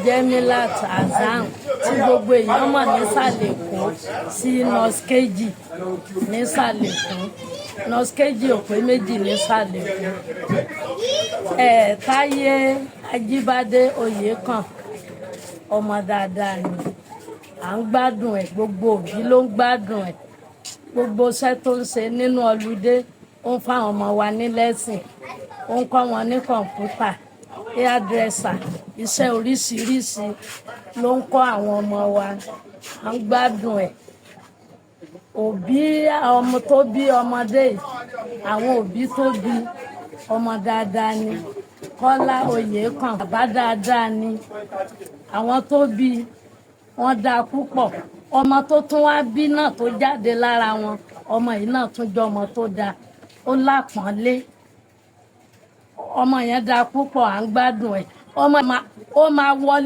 Jemilat Hassan tí gbogbo èèyàn mọ̀ nísàlẹ̀ Èkó sí nurse Keji nísàlẹ̀ Èkó nurse Keji ò pé méjì nísàlẹ̀ Èkó. Táyé Ajíbádé OYEKAN ọmọ dáadáa ni à ń gbádùn ẹ̀, gbogbo òbí ló ń gbádùn ẹ̀, gbogbo iṣẹ́ tó ń ṣe nínú ọlúdé ó ń fáwọn ọmọ wa ní lẹ́sìn, ó ń kọ́ wọn ní kọ̀ǹpútà, hairdresser, iṣẹ́ oríṣiríṣi ló ń kọ́ àwọn ọmọ wa, à ń gbádùn ẹ̀. Òbí ọmọ tó bí ọmọdé yìí, àwọn òbí tó bí ọmọ dáadáa ni. Kọ́lá OYEKAN bàbá dáadáa ni. Àwọn tó bí wọn dáa púpọ̀. Ọmọ tó tún wá bí náà tó jáde lára wọn, ọmọ yìí náà tún jẹ́ ọmọ tó dáa, ó lápọ́nlé. Ọmọ yẹn dáa púpọ̀, à ń gbádùn ẹ̀. Ó máa wọlé.